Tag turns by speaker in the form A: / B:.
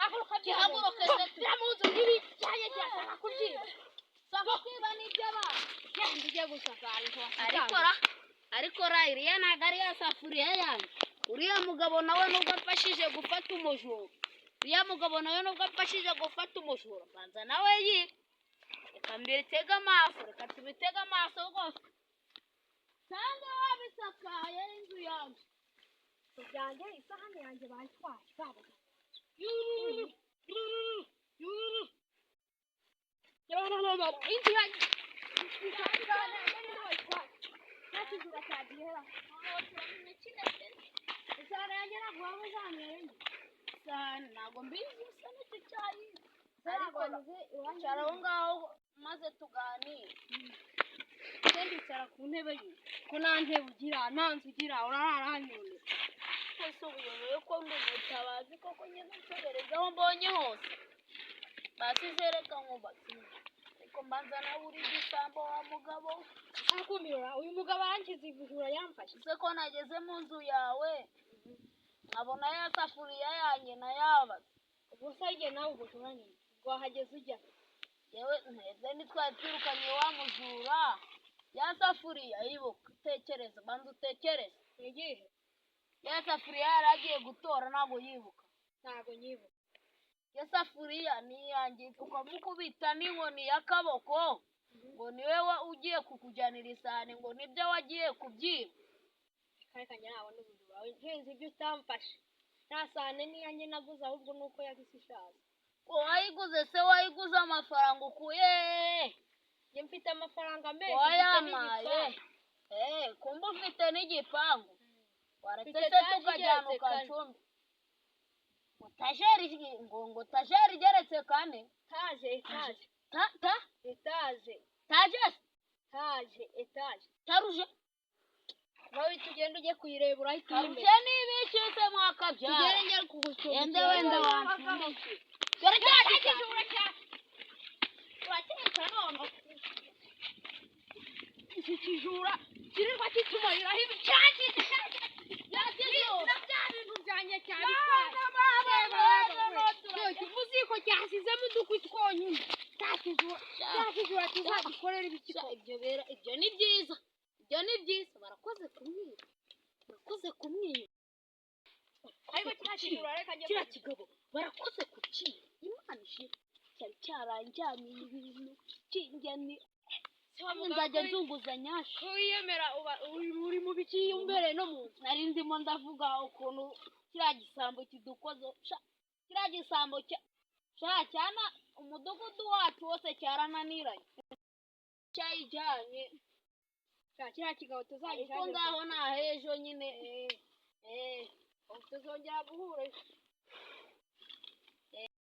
A: gihaguruke byamuzo ibi cyanye cyashaka kubyiba sabakiba n'ibyaba yandiye gusakara ariko iriya ntago ari ya safuriya yanjye uriya mugabo nawe nubwo afashije gufata umujura banza nawe reka mbitega amaso rwose cyangwa wabisakaye inzu yanjye kujyanye isahani yanjye bayitwaye baba inzu yanjye nakizura cyagihera isahani yanjye ntabwo waba uzanyweye isahani ntabwo mbizi usa n'icyo cyayi ariko icara aho ngaho maze tuganire kandi icara ku ntebe ko nta ntebe ugira nta nzu ugira urarara hanyine ese ubuyoboye ko ndi umutabazi koko nyine nsoberezaho mbonye hose basize reka nkubatsine ariko mbanza nawe uri igisambo wa mugabo akumira uyu mugabo yangize ibujura yamfashe se ko nageze mu nzu yawe nkabona ya safuriya yanjye nayabaza gusa igihe nawe ubujura nyine wahageze ujya yewe nteze nitwari twirukanye wa mujura ya safuriya yibuka utekereza banza utekereza igihe ya safuriya yaragiye gutora ntabwo yibuka ya safuriya ni yanjye ukamukubita n'inkoni y'akaboko ngo niwe ugiye kukujyanira isahani ngo nibyo wagiye kubyiba kandi nawe n'ubujura ngenzi ibyo utamfashe nta sahani niyanjye naguze ahubwo nuko yabise ishaje wayiguze se wayiguze amafaranga ukuye njye mfite amafaranga menshi wayamaye kumba ufite n'igipangu waretse se tukajyana ukacumbi utajeri ngo tajeri igeretse kane taruje nawe tugenda ujye kuyireba urahita taruje n'ibicitse mwakabyara tugere njye kugucumbikira wenda wancumbi dore cyakijura urakeka none iki kijura kirirwa kitumariraho ibicaki yakijura bya bintu byanjye cyane muziko cyasizemo udukwi twonyine cyakijura tuzadukorera ibikiko ibyo ni byiza barakoze kumwiba ariko kiriya kigabo barakoze kuciba imana ishira cyari cyaranjyanye ibintu kinjyane nzajya nzunguza nyasha wiyemera uri mu biki imbere no mu nzu nari ndimo ndavuga ukuntu kiriya gisambo kidukoze kiriya gisambo cyana umudugudu wacu wose cyarananiranye cyayijyanye kiriya kigabo tuzajya ngaho nta hejo nyine tuzongera guhura